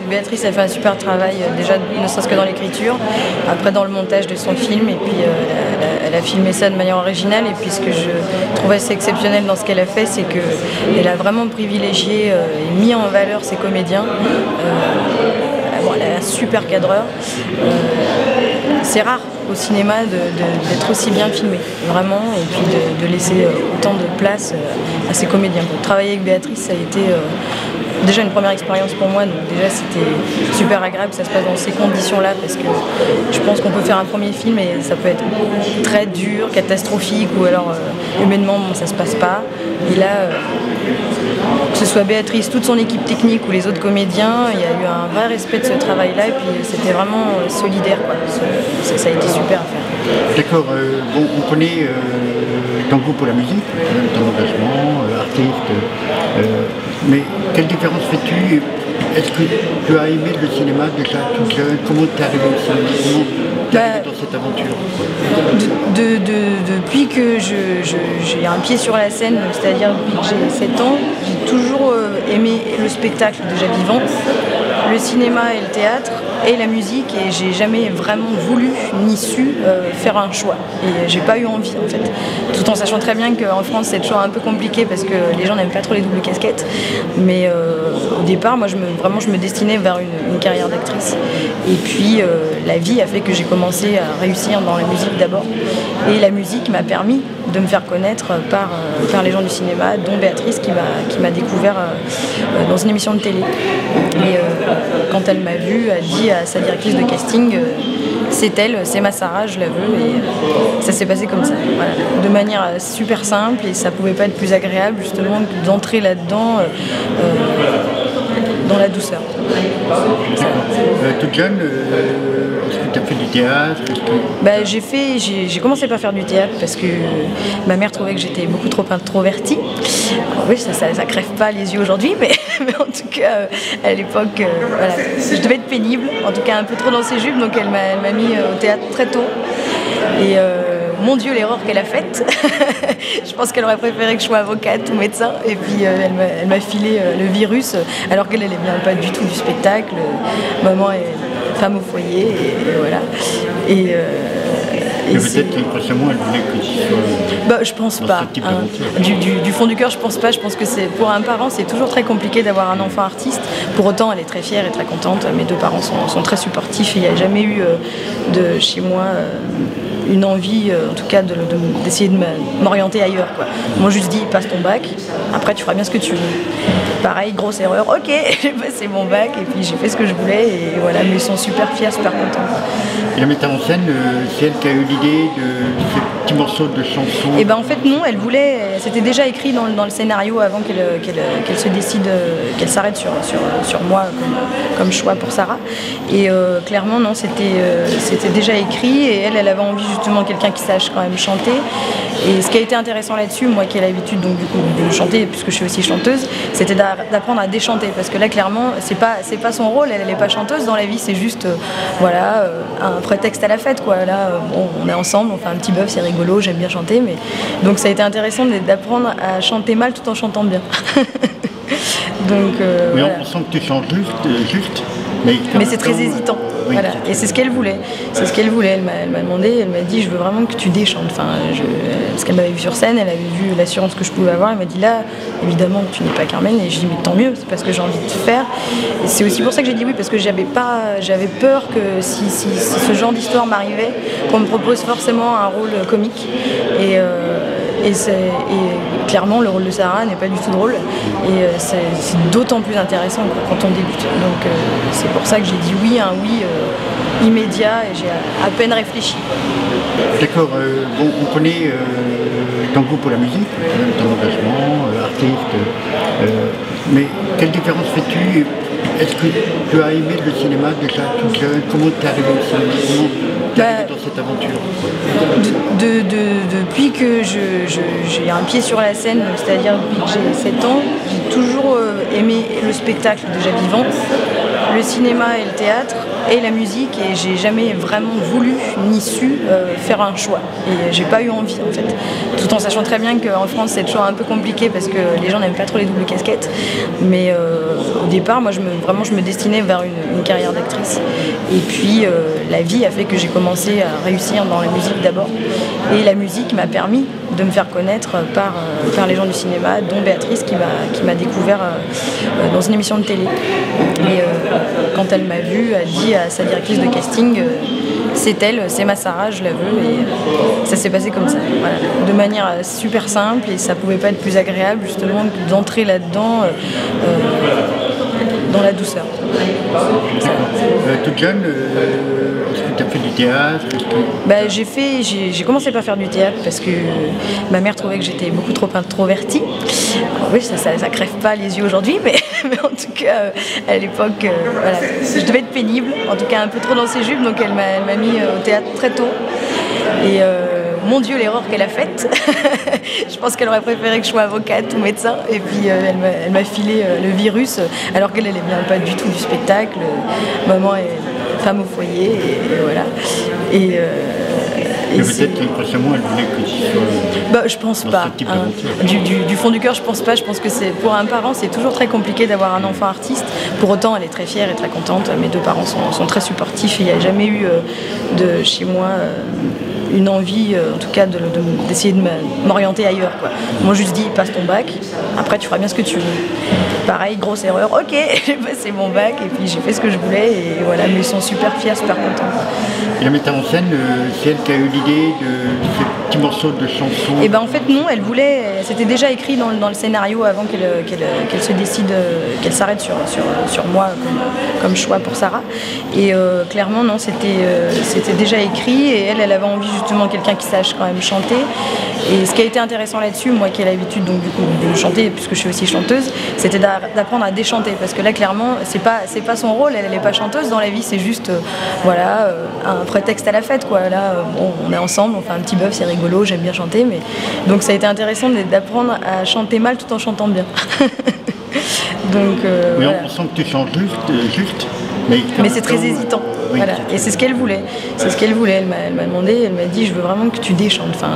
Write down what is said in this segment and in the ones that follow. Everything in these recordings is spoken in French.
Béatrice a fait un super travail, déjà ne serait-ce que dans l'écriture, après dans le montage de son film, et puis elle a filmé ça de manière originale. Et puis ce que je trouve assez exceptionnel dans ce qu'elle a fait, c'est qu'elle a vraiment privilégié et mis en valeur ses comédiens. Bon, elle a un super cadreur. C'est rare au cinéma d'être aussi bien filmé, vraiment, et puis de laisser autant de place à ses comédiens. Travailler avec Béatrice, ça a été déjà une première expérience pour moi, donc déjà c'était super agréable que ça se passe dans ces conditions-là, parce que je pense qu'on peut faire un premier film et ça peut être très dur, catastrophique, ou alors humainement bon, ça se passe pas. Et là, que ce soit Béatrice, toute son équipe technique ou les autres comédiens, il y a eu un vrai respect de ce travail-là, et puis c'était vraiment solidaire, quoi. Ça a été super à faire. D'accord, bon, on connaît ton goût pour la musique, ton engagement, artiste, mais quelle différence fais-tu? Est-ce que tu as aimé le cinéma déjà toute jeune? Comment tu es arrivé au cinéma? Comment tu es arrivé dans cette aventure? Depuis que j'ai un pied sur la scène, c'est-à-dire depuis que j'ai 7 ans, j'ai toujours aimé le spectacle déjà vivant, le cinéma et le théâtre et la musique, et j'ai jamais vraiment voulu ni su faire un choix, et j'ai pas eu envie en fait, tout en sachant très bien qu'en France c'est toujours un peu compliqué parce que les gens n'aiment pas trop les doubles casquettes, mais au départ moi je me destinais vers une carrière d'actrice, et puis la vie a fait que j'ai commencé à réussir dans la musique d'abord, et la musique m'a permis de me faire connaître par les gens du cinéma, dont Béatrice qui m'a découvert dans une émission de télé. Et quand elle m'a vue, elle a dit à sa directrice de casting, c'est elle, c'est ma Sarah, je la veux, et ça s'est passé comme ça, voilà, de manière super simple, et ça pouvait pas être plus agréable justement que d'entrer là-dedans dans la douceur. Toute jeune, est-ce que tu as fait du théâtre? J'ai commencé par faire du théâtre parce que ma mère trouvait que j'étais beaucoup trop introvertie. Alors oui, ça crève pas les yeux aujourd'hui, mais en tout cas, à l'époque, voilà, je devais être pénible, en tout cas un peu trop dans ses jupes, donc elle m'a mis au théâtre très tôt. Et mon Dieu, l'erreur qu'elle a faite. Je pense qu'elle aurait préféré que je sois avocate ou médecin. Et puis elle m'a filé le virus, alors qu'elle n'aimait bien pas du tout du spectacle. Maman est femme au foyer, et voilà. Et peut-être que prochainement elle voulait que tu sois. Je pense pas. Du fond du cœur, je pense pas. Je pense que pour un parent, c'est toujours très compliqué d'avoir un enfant artiste. Pour autant, elle est très fière et très contente. Mes deux parents sont très supportifs. Il n'y a jamais eu chez moi une envie, en tout cas, d'essayer de m'orienter ailleurs, quoi. Moi, juste dit, passe ton bac, après tu feras bien ce que tu veux. Pareil, grosse erreur, ok, j'ai passé mon bac, et puis j'ai fait ce que je voulais, et voilà, mais ils sont super fiers, super contents. Et la metteur en scène, c'est elle qui a eu l'idée de ces petits morceaux de chansons? Et en fait non, elle voulait, c'était déjà écrit dans le scénario avant qu'elle se décide, qu'elle s'arrête sur moi comme choix pour Sarah. Et clairement non, c'était déjà écrit, et elle avait envie justement de quelqu'un qui sache quand même chanter. Et ce qui a été intéressant là-dessus, moi qui ai l'habitude donc du coup de chanter puisque je suis aussi chanteuse, c'était d'apprendre à déchanter, parce que là clairement c'est pas son rôle, elle n'est pas chanteuse dans la vie, c'est juste voilà, un prétexte à la fête, quoi. Là bon, on est ensemble, on fait un petit bœuf, c'est rigolo, j'aime bien chanter, mais donc ça a été intéressant d'apprendre à chanter mal tout en chantant bien. Donc mais voilà. on sent que tu chantes juste, mais c'est très hésitant. Oui, voilà. Et c'est ce qu'elle voulait. C'est ce qu'elle voulait. Elle m'a demandé, elle m'a dit, je veux vraiment que tu déchantes. Enfin, parce qu'elle m'avait vu sur scène, elle avait vu l'assurance que je pouvais avoir. Elle m'a dit là, évidemment, tu n'es pas Carmen. Et je dis mais tant mieux, c'est parce que j'ai envie de faire. Et c'est aussi pour ça que j'ai dit oui, parce que j'avais peur que si ce genre d'histoire m'arrivait, qu'on me propose forcément un rôle comique. Et clairement, le rôle de Sarah n'est pas du tout drôle, et c'est d'autant plus intéressant quand on débute. Donc c'est pour ça que j'ai dit oui, un oui immédiat, et j'ai à peine réfléchi. D'accord, bon, on connaît ton goût pour la musique, ton engagement, artiste, mais quelle différence fais-tu? Est-ce que tu as aimé le cinéma déjà toute jeune? Comment tu es arrivé au cinéma? Comment tu es arrivé dans cette aventure? Depuis que j'ai un pied sur la scène, c'est-à-dire depuis que j'ai 7 ans, j'ai toujours aimé le spectacle déjà vivant, le cinéma et le théâtre et la musique, et j'ai jamais vraiment voulu ni su faire un choix. Et j'ai pas eu envie en fait. Tout en sachant très bien qu'en France c'est toujours un peu compliqué parce que les gens n'aiment pas trop les doubles casquettes. Mais au départ, moi je me destinais vers une carrière d'actrice. Et puis la vie a fait que j'ai commencé à réussir dans la musique d'abord. Et la musique m'a permis de me faire connaître par les gens du cinéma, dont Béatrice qui m'a découvert dans une émission de télé. Et quand elle m'a vue, elle a dit à sa directrice de casting c'est elle, c'est ma Sarah, je la veux, et ça s'est passé comme ça, voilà. De manière super simple, et ça pouvait pas être plus agréable justement que d'entrer là-dedans dans la douceur. Toute jeune, est-ce que tu as fait du théâtre? J'ai commencé par faire du théâtre parce que ma mère trouvait que j'étais beaucoup trop introvertie. Alors oui, ça crève pas les yeux aujourd'hui, mais en tout cas, à l'époque, voilà, je devais être pénible, en tout cas un peu trop dans ses jupes, donc elle m'a mis au théâtre très tôt. Et mon Dieu, l'erreur qu'elle a faite. Je pense qu'elle aurait préféré que je sois avocate ou médecin. Et puis elle m'a filé le virus, alors qu'elle n'aimait bien pas du tout du spectacle. Maman est femme au foyer, et voilà. Et peut-être qu'inconsciemment elle voulait que tu sois. Je pense pas. Du fond du cœur, je pense pas. Je pense que pour un parent, c'est toujours très compliqué d'avoir un enfant artiste. Pour autant, elle est très fière et très contente. Mes deux parents sont très supportifs. Il n'y a jamais eu chez moi une envie, en tout cas, d'essayer de m'orienter ailleurs, quoi. Moi, juste dit, passe ton bac, après tu feras bien ce que tu veux. Pareil, grosse erreur, ok, j'ai passé mon bac et puis j'ai fait ce que je voulais, et voilà, mais ils sont super fiers, super contents. Et la metteur en scène, c'est elle qui a eu l'idée de ce petit morceau de chanson? Et en fait non, elle voulait, c'était déjà écrit dans le scénario avant qu'elle se décide, qu'elle s'arrête sur moi comme choix pour Sarah. Et clairement non, c'était déjà écrit, et elle avait envie justement quelqu'un qui sache quand même chanter. Et ce qui a été intéressant là-dessus, moi qui ai l'habitude donc du coup de chanter puisque je suis aussi chanteuse, c'était d'apprendre à déchanter, parce que là clairement c'est pas son rôle, elle n'est pas chanteuse dans la vie, c'est juste voilà, un prétexte à la fête, quoi. Là bon, on est ensemble, on fait un petit bœuf, c'est rigolo, j'aime bien chanter, mais donc ça a été intéressant d'apprendre à chanter mal tout en chantant bien. Donc mais voilà. on sent que tu chantes juste mais c'est très hésitant. Oui, voilà. Et c'est ce qu'elle voulait. C'est ce qu'elle voulait. Elle m'a demandé, elle m'a dit je veux vraiment que tu déchantes. Enfin,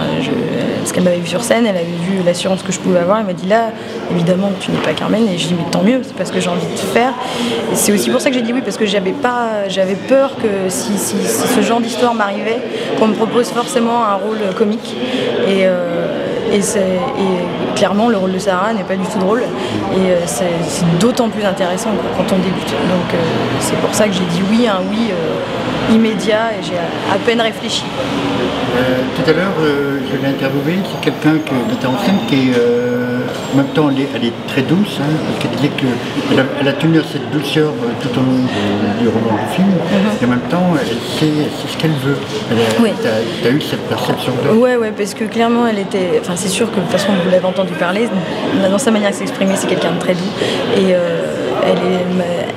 parce qu'elle m'avait vu sur scène, elle avait vu l'assurance que je pouvais avoir. Elle m'a dit là, évidemment tu n'es pas Carmen. Et je dis mais tant mieux, c'est parce que j'ai envie de faire. Et c'est aussi pour ça que j'ai dit oui, parce que j'avais peur que si ce genre d'histoire m'arrivait, qu'on me propose forcément un rôle comique. Et clairement le rôle de Sarah n'est pas du tout drôle, et c'est d'autant plus intéressant quand on débute. Donc c'est pour ça que j'ai dit oui, un oui immédiat, et j'ai à peine réfléchi. Tout à l'heure, je l'ai interviewé, c'est quelqu'un qui est en scène qui est en même temps elle est très douce, hein, parce qu'elle disait qu'elle a tenu à cette douceur tout au long du roman du film, et en même temps c'est ce qu'elle veut. Oui. Tu as eu cette perception de... Ouais, parce que clairement elle était, enfin c'est sûr que de toute façon vous l'avez entendu parler, dans sa manière de s'exprimer, c'est quelqu'un de très doux, et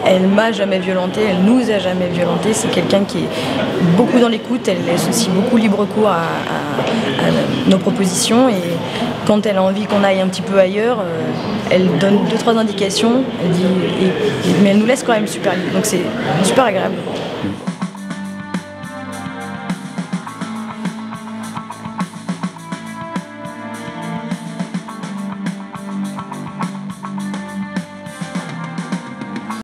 elle m'a jamais violentée, elle nous a jamais violentés. C'est quelqu'un qui est beaucoup dans l'écoute, elle laisse aussi beaucoup libre cours à nos propositions, et quand elle a envie qu'on aille un petit peu ailleurs, elle donne 2-3 indications, elle dit, mais elle nous laisse quand même super libre, donc c'est super agréable.